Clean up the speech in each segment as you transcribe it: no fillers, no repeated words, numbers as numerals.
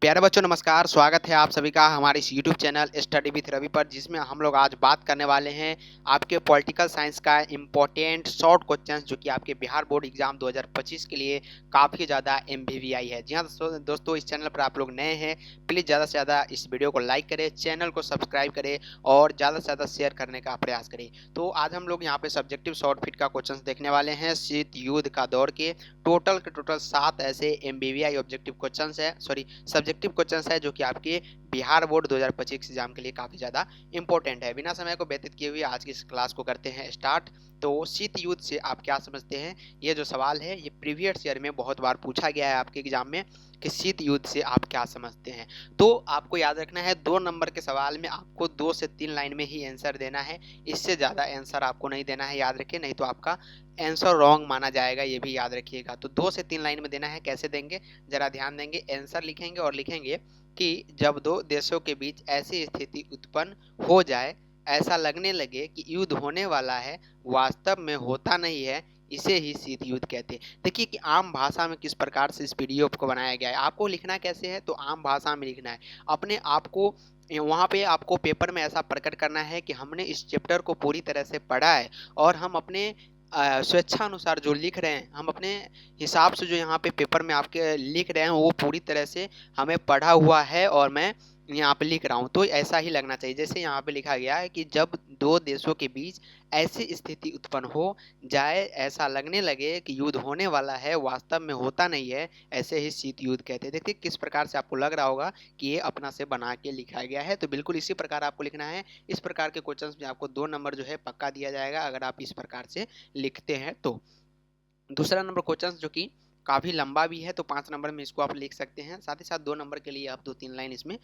प्यारे बच्चों नमस्कार। स्वागत है आप सभी का हमारे इस YouTube channel study with Ravi पर, जिसमें हम लोग आज बात करने वाले हैं आपके पॉलिटिकल साइंस का इम्पोर्टेंट शॉर्ट क्वेश्चंस जो कि आपके बिहार बोर्ड एग्जाम 2025 के लिए काफ़ी ज़्यादा एमवीवीआई है। जी हाँ दोस्तों, इस चैनल पर आप लोग नए हैं, प्लीज़ ज़्यादा से ज़्यादा इस वीडियो को लाइक करें, चैनल को सब्सक्राइब करें और ज़्यादा से ज़्यादा शेयर करने का प्रयास करें। तो आज हम लोग यहाँ पे सब्जेक्टिव शॉर्ट फिट का क्वेश्चन देखने वाले हैं शीत युद्ध का दौर के टोटल 7 ऐसे एमवीवीआई ऑब्जेक्टिव क्वेश्चंस है, सॉरी सब्जेक्टिव क्वेश्चंस है जो कि आपके बिहार बोर्ड 2025 एग्जाम के लिए काफी ज्यादा इंपॉर्टेंट है। बिना समय को व्यतीत किए हुए आज की इस क्लास को करते हैं स्टार्ट। तो शीत युद्ध से आप क्या समझते हैं? ये जो सवाल है ये प्रीवियस ईयर में बहुत बार पूछा गया है आपके एग्जाम में कि शीत युद्ध से आप क्या समझते हैं। तो आपको याद रखना है 2 नंबर के सवाल में आपको 2 से 3 लाइन में ही आंसर देना है, इससे ज्यादा आंसर आपको नहीं देना है, याद रखिए, नहीं तो आपका आंसर रॉन्ग माना जाएगा, ये भी याद रखिएगा। तो 2 से 3 लाइन में देना है। कैसे देंगे जरा ध्यान देंगे। आंसर लिखेंगे और लिखेंगे कि जब दो देशों के बीच ऐसी स्थिति उत्पन्न हो जाए, ऐसा लगने लगे कि युद्ध होने वाला है, वास्तव में होता नहीं है, इसे ही शीत युद्ध कहते हैं। देखिए कि आम भाषा में किस प्रकार से इस पीडीएफ को बनाया गया है। आपको लिखना कैसे है? तो आम भाषा में लिखना है। अपने आप को वहाँ पे आपको पेपर में ऐसा प्रकट करना है कि हमने इस चैप्टर को पूरी तरह से पढ़ा है और हम अपने स्वेच्छा अनुसार जो लिख रहे हैं, हम अपने हिसाब से जो यहाँ पे पेपर में आपके लिख रहे हैं वो पूरी तरह से हमें पढ़ा हुआ है और मैं यहाँ पे लिख रहा हूँ। तो ऐसा ही लगना चाहिए जैसे यहाँ पे लिखा गया है कि जब दो देशों के बीच ऐसी स्थिति उत्पन्न हो जाए, ऐसा लगने लगे कि युद्ध होने वाला है, वास्तव में होता नहीं है, ऐसे ही शीत युद्ध कहते हैं। देखिए किस प्रकार से आपको लग रहा होगा कि ये अपना से बना के लिखा गया है। तो बिल्कुल इसी प्रकार आपको लिखना है। इस प्रकार के क्वेश्चंस में आपको 2 नंबर जो है पक्का दिया जाएगा अगर आप इस प्रकार से लिखते हैं। तो दूसरा नंबर क्वेश्चन जो कि काफी लंबा भी है, तो 5 नंबर में इसको आप लिख सकते हैं। साथ ही साथ 2 नंबर के लिए आप 2-3 लाइन इसमें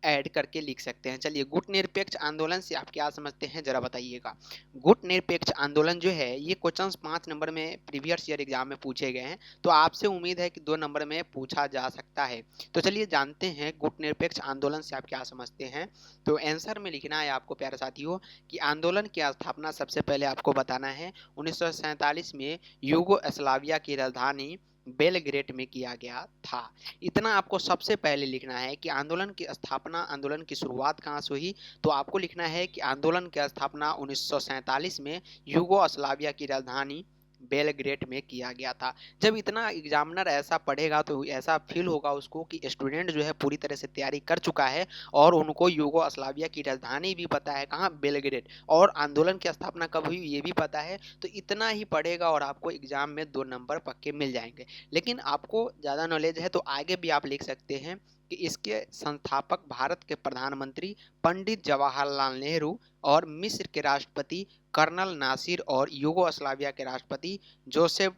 ऐड करके लिख सकते हैं। चलिए, गुट निरपेक्ष आंदोलन से आप क्या समझते हैं जरा बताइएगा। गुट निरपेक्ष आंदोलन जो है ये क्वेश्चंस 5 नंबर में प्रीवियस ईयर एग्जाम में पूछे गए हैं, तो आपसे उम्मीद है कि 2 नंबर में पूछा जा सकता है। तो चलिए जानते हैं गुट निरपेक्ष आंदोलन से आप क्या समझते हैं। तो आंसर में लिखना है आपको प्यारे साथियों कि आंदोलन की स्थापना सबसे पहले आपको बताना है 1947 में यूगोस्लाविया की राजधानी बेलग्रेड में किया गया था। इतना आपको सबसे पहले लिखना है कि आंदोलन की स्थापना, आंदोलन की शुरुआत कहाँ से हुई। तो आपको लिखना है कि आंदोलन की स्थापना 1947 में यूगोस्लाविया की राजधानी बेलग्रेड में किया गया था। जब इतना एग्जामिनर ऐसा पढ़ेगा तो ऐसा फील होगा उसको कि स्टूडेंट जो है पूरी तरह से तैयारी कर चुका है और उनको यूगोस्लाविया की राजधानी भी पता है, कहाँ, बेलग्रेड, और आंदोलन की स्थापना कब हुई ये भी पता है। तो इतना ही पढ़ेगा और आपको एग्जाम में 2 नंबर पक्के मिल जाएंगे। लेकिन आपको ज़्यादा नॉलेज है तो आगे भी आप लिख सकते हैं कि इसके संस्थापक भारत के प्रधानमंत्री पंडित जवाहरलाल नेहरू और मिस्र के राष्ट्रपति कर्नल नासिर और यूगोस्लाविया के राष्ट्रपति जोसेफ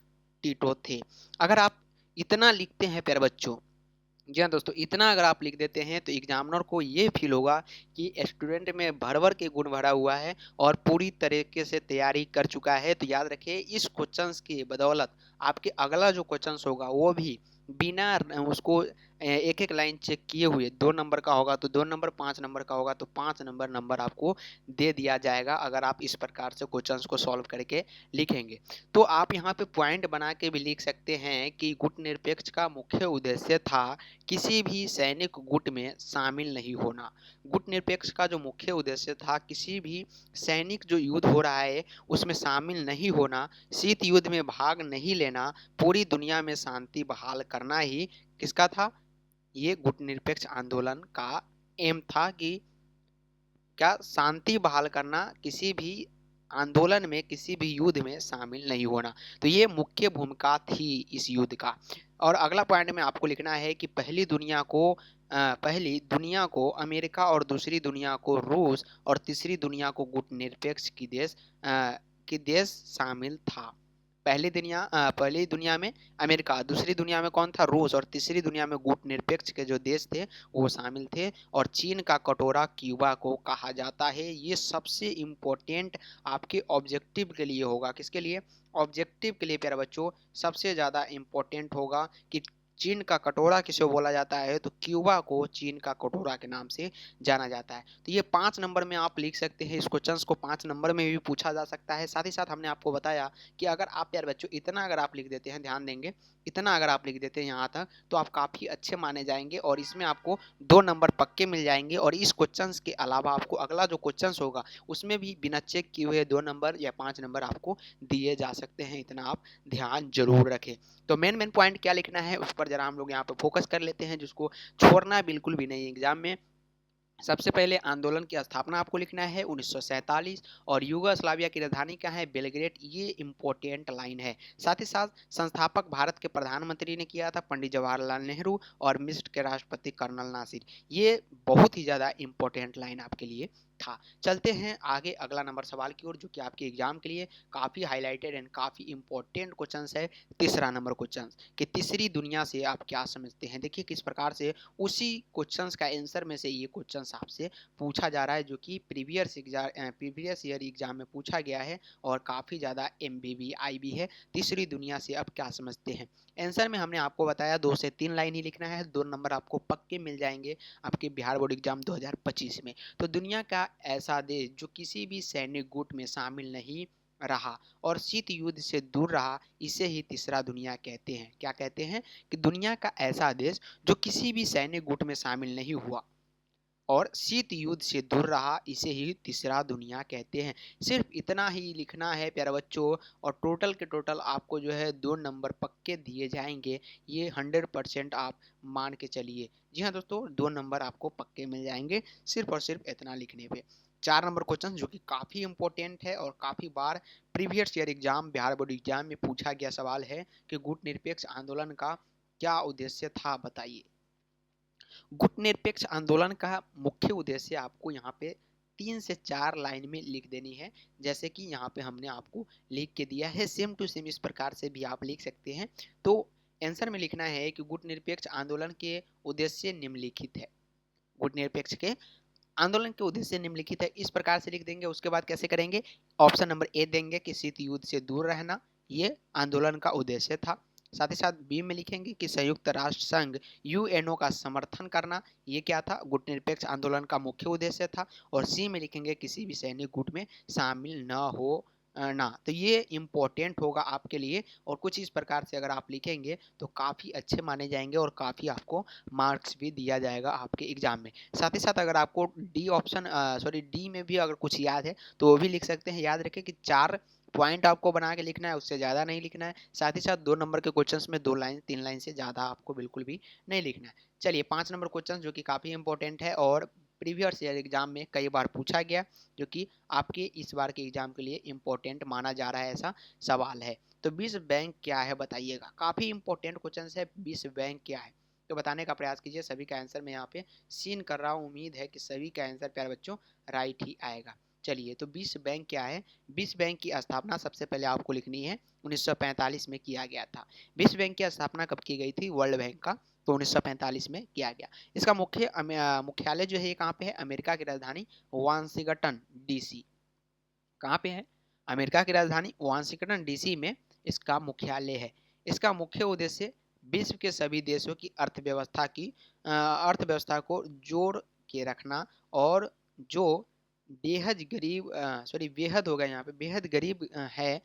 टीटो थे। अगर आप इतना लिखते हैं प्यारे बच्चों, जी हाँ दोस्तों, इतना अगर आप लिख देते हैं तो एग्जामिनर को ये फील होगा कि स्टूडेंट में भर भर के गुण भरा हुआ है और पूरी तरीके से तैयारी कर चुका है। तो याद रखिए इस क्वेश्चंस की बदौलत आपके अगला जो क्वेश्चंस होगा वो भी बिना उसको एक एक लाइन चेक किए हुए 2 नंबर का होगा तो 2 नंबर, 5 नंबर का होगा तो 5 नंबर आपको दे दिया जाएगा अगर आप इस प्रकार से क्वेश्चंस को सॉल्व करके लिखेंगे। तो आप यहाँ पे पॉइंट बना के भी लिख सकते हैं कि गुट निरपेक्ष का मुख्य उद्देश्य था किसी भी सैनिक गुट में शामिल नहीं होना। गुट निरपेक्ष का जो मुख्य उद्देश्य था किसी भी सैनिक जो युद्ध हो रहा है उसमें शामिल नहीं होना, शीत युद्ध में भाग नहीं लेना, पूरी दुनिया में शांति बहाल करना ही किसका था? ये गुट निरपेक्ष आंदोलन का एम था कि क्या, शांति बहाल करना, किसी भी आंदोलन में, किसी भी युद्ध में शामिल नहीं होना। तो ये मुख्य भूमिका थी इस युद्ध का। और अगला पॉइंट में आपको लिखना है कि पहली दुनिया को अमेरिका और दूसरी दुनिया को रूस और तीसरी दुनिया को गुट निरपेक्ष की देश शामिल था। पहली दुनिया में अमेरिका, दूसरी दुनिया में कौन था? रूस, और तीसरी दुनिया में गुट निरपेक्ष के जो देश थे वो शामिल थे। और चीन का कटोरा क्यूबा को कहा जाता है। ये सबसे इम्पोर्टेंट आपके ऑब्जेक्टिव के लिए होगा। किसके लिए? ऑब्जेक्टिव के लिए प्यारे बच्चों सबसे ज़्यादा इम्पोर्टेंट होगा कि चीन का कटोरा किसे बोला जाता है, तो क्यूबा को चीन का कटोरा के नाम से जाना जाता है। तो ये 5 नंबर में आप लिख सकते हैं, इस क्वेश्चन को 5 नंबर में भी पूछा जा सकता है। साथ ही साथ हमने आपको बताया कि अगर आप प्यारे बच्चों इतना अगर आप लिख देते हैं, ध्यान देंगे, इतना अगर आप लिख देते हैं यहाँ तक, तो आप काफ़ी अच्छे माने जाएंगे और इसमें आपको 2 नंबर पक्के मिल जाएंगे। और इस क्वेश्चन के अलावा आपको अगला जो क्वेश्चन होगा उसमें भी बिना चेक किए हुए 2 नंबर या 5 नंबर आपको दिए जा सकते हैं, इतना आप ध्यान जरूर रखें। तो मेन पॉइंट क्या लिखना है उस पर जरा हम लोग यहाँ पे फोकस कर लेते हैं, जिसको छोड़ना बिल्कुल भी नहीं एग्जाम में। सबसे पहले आंदोलन की स्थापना आपको लिखना है 1947 और युगोस्लाविया की राजधानी क्या है, बेलग्रेड। ये इंपॉर्टेंट लाइन है। साथ ही साथ संस्थापक भारत के प्रधानमंत्री ने किया था पंडित जवाहरलाल नेहरू और मिस्र के राष्ट्रपति कर्नल नासिर। ये बहुत ही ज़्यादा इंपॉर्टेंट लाइन आपके लिए था। चलते हैं आगे अगला नंबर सवाल की ओर, जो कि आपके एग्जाम के लिए काफ़ी हाईलाइटेड एंड काफ़ी इंपॉर्टेंट क्वेश्चन है। तीसरा नंबर क्वेश्चन कि तीसरी दुनिया से आप क्या समझते हैं। देखिए किस प्रकार से उसी क्वेश्चंस का आंसर में से ये क्वेश्चंस आपसे पूछा जा रहा है, जो कि प्रीवियस ईयर एग्जाम में पूछा गया है और काफ़ी ज़्यादा MBBI भी है। तीसरी दुनिया से अब क्या समझते हैं। आंसर में हमने आपको बताया 2 से 3 लाइन ही लिखना है, 2 नंबर आपको पक्के मिल जाएंगे आपके बिहार बोर्ड एग्जाम 2025 में। तो दुनिया का ऐसा देश जो किसी भी सैन्य गुट में शामिल नहीं रहा और शीत युद्ध से दूर रहा, इसे ही तीसरा दुनिया कहते हैं। क्या कहते हैं कि दुनिया का ऐसा देश जो किसी भी सैन्य गुट में शामिल नहीं हुआ और शीत युद्ध से दूर रहा, इसे ही तीसरा दुनिया कहते हैं। सिर्फ इतना ही लिखना है प्यारे बच्चों और टोटल के टोटल आपको जो है 2 नंबर पक्के दिए जाएंगे। ये 100% आप मान के चलिए। जी हाँ दोस्तों, 2 नंबर आपको पक्के मिल जाएंगे सिर्फ और सिर्फ इतना लिखने पे। 4 नंबर क्वेश्चन जो कि काफ़ी इंपॉर्टेंट है और काफ़ी बार previous year exam Bihar board exam में पूछा गया सवाल है कि गुटनिरपेक्ष आंदोलन का क्या उद्देश्य था, बताइए। गुटनिरपेक्ष आंदोलन का मुख्य उद्देश्य आपको यहाँ पे 3 से 4 लाइन में लिख देनी है, जैसे कि यहाँ पे हमने आपको लिख के दिया है। सेम टू सेम इस प्रकार से भी आप लिख सकते हैं। तो आंसर में लिखना है कि गुटनिरपेक्ष आंदोलन के उद्देश्य निम्नलिखित है। गुटनिरपेक्ष के आंदोलन के उद्देश्य निम्नलिखित है, इस प्रकार से लिख देंगे। उसके बाद कैसे करेंगे, ऑप्शन नंबर ए देंगे कि शीत युद्ध से दूर रहना, ये आंदोलन का उद्देश्य था। साथ ही साथ बी में लिखेंगे कि संयुक्त राष्ट्र संघ UNO का समर्थन करना, ये क्या था, गुटनिरपेक्ष आंदोलन का मुख्य उद्देश्य था। और सी में लिखेंगे किसी भी सैनिक गुट में शामिल न हो ना। तो ये इम्पोर्टेंट होगा आपके लिए और कुछ इस प्रकार से अगर आप लिखेंगे तो काफ़ी अच्छे माने जाएंगे और काफ़ी आपको मार्क्स भी दिया जाएगा आपके एग्जाम में। साथ ही साथ अगर आपको डी में भी अगर कुछ याद है तो वो भी लिख सकते हैं। याद रखें कि 4 पॉइंट आपको बना के लिखना है, उससे ज़्यादा नहीं लिखना है। साथ ही साथ 2 नंबर के क्वेश्चंस में 2 लाइन 3 लाइन से ज़्यादा आपको बिल्कुल भी नहीं लिखना है। चलिए 5 नंबर क्वेश्चन जो कि काफ़ी इंपॉर्टेंट है और प्रीवियस ईयर एग्जाम में कई बार पूछा गया, जो कि आपके इस बार के एग्जाम के लिए इंपॉर्टेंट माना जा रहा है, ऐसा सवाल है। तो विश्व बैंक क्या है बताइएगा। काफ़ी इंपॉर्टेंट क्वेश्चन है, विश्व बैंक क्या है तो बताने का प्रयास कीजिए। सभी का आंसर मैं यहाँ पे सीन कर रहा हूँ, उम्मीद है कि सभी का आंसर प्यारे बच्चों राइट ही आएगा। चलिए तो विश्व बैंक क्या है। विश्व बैंक की स्थापना सबसे पहले आपको लिखनी है 1945 में किया गया था। विश्व बैंक की स्थापना कब की गई थी, वर्ल्ड बैंक का, तो 1945 में किया गया। इसका मुख्यालय जो है ये कहाँ पे है, अमेरिका की राजधानी वाशिंगटन DC। कहाँ पे है, अमेरिका की राजधानी वाशिंगटन DC में इसका मुख्यालय है। इसका मुख्य उद्देश्य विश्व के सभी देशों की अर्थव्यवस्था को जोड़ के रखना और जो बेहद होगा यहाँ पे, बेहद गरीब है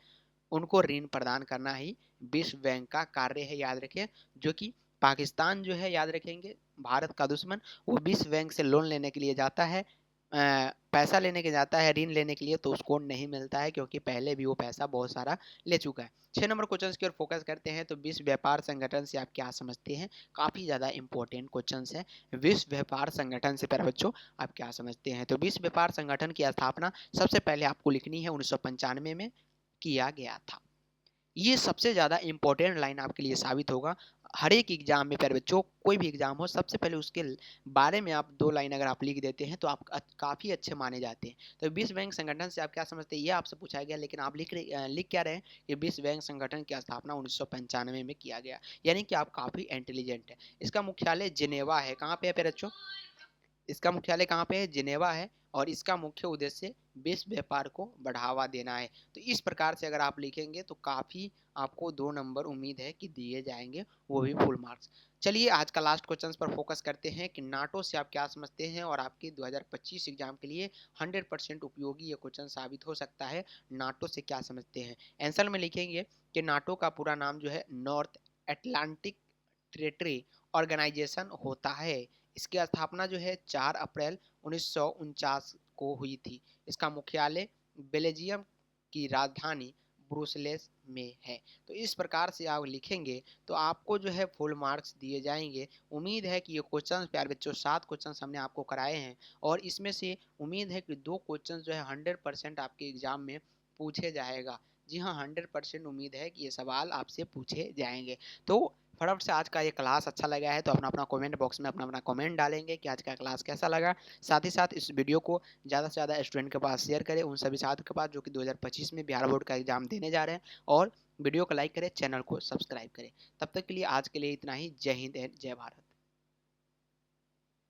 उनको ऋण प्रदान करना ही विश्व बैंक का कार्य है। याद रखें, जो कि पाकिस्तान जो है, याद रखेंगे, भारत का दुश्मन, वो विश्व बैंक से लोन लेने के लिए जाता है, पैसा लेने के जाता है ऋण लेने के लिए, तो उसको नहीं मिलता है क्योंकि पहले भी वो पैसा बहुत सारा ले चुका है। 6 नंबर क्वेश्चन की ओर फोकस करते हैं। तो विश्व व्यापार संगठन से आप क्या समझते हैं। काफ़ी ज़्यादा इंपॉर्टेंट क्वेश्चन है। विश्व व्यापार संगठन से प्यारे बच्चों आप क्या समझते हैं। तो विश्व व्यापार संगठन की स्थापना सबसे पहले आपको लिखनी है 1995 में किया गया था। ये सबसे ज़्यादा इंपॉर्टेंट लाइन आपके लिए साबित होगा। हर एक एग्जाम में प्यारे बच्चों, कोई भी एग्जाम हो, सबसे पहले उसके बारे में आप 2 लाइन अगर आप लिख देते हैं तो आप काफ़ी अच्छे माने जाते हैं। तो विश्व बैंक संगठन से आप क्या समझते हैं, ये आपसे पूछा गया, लेकिन आप लिख क्या रहे हैं कि विश्व बैंक संगठन की स्थापना 1995 में किया गया, यानी कि आप काफ़ी इंटेलिजेंट है। इसका मुख्यालय जिनेवा है। कहाँ पे है प्यारे बच्चों, इसका मुख्यालय कहाँ पे है? जिनेवा है और इसका मुख्य उद्देश्य विश्व व्यापार को बढ़ावा देना है। तो इस प्रकार से अगर आप लिखेंगे तो काफ़ी आपको 2 नंबर उम्मीद है कि दिए जाएंगे, वो भी फुल मार्क्स। चलिए आज का लास्ट क्वेश्चन पर फोकस करते हैं कि नाटो से आप क्या समझते हैं और आपके 2025 एग्जाम के लिए 100% उपयोगी ये क्वेश्चन साबित हो सकता है। नाटो से क्या समझते हैं? आंसर में लिखेंगे कि नाटो का पूरा नाम जो है नॉर्थ अटलांटिक ट्रेटरी ऑर्गेनाइजेशन होता है। इसकी स्थापना जो है 4 अप्रैल 1949 को हुई थी। इसका मुख्यालय बेल्जियम की राजधानी ब्रुसेल्स में है। तो इस प्रकार से आप लिखेंगे तो आपको जो है फुल मार्क्स दिए जाएंगे। उम्मीद है कि ये क्वेश्चन प्यारे बच्चों 7 क्वेश्चन हमने आपको कराए हैं और इसमें से उम्मीद है कि 2 क्वेश्चन जो है 100% आपके एग्जाम में पूछे जाएगा। जी हाँ, 100% उम्मीद है कि ये सवाल आपसे पूछे जाएंगे। तो फटाफट से आज का ये क्लास अच्छा लगा है तो अपना अपना कमेंट बॉक्स में अपना अपना कमेंट डालेंगे कि आज का क्लास कैसा लगा। साथ ही साथ इस वीडियो को ज़्यादा से ज़्यादा स्टूडेंट के पास शेयर करें, उन सभी छात्र के पास जो कि 2025 में बिहार बोर्ड का एग्जाम देने जा रहे हैं। और वीडियो को लाइक करें, चैनल को सब्सक्राइब करें। तब तक के लिए आज के लिए इतना ही। जय हिंद एंड जय भारत।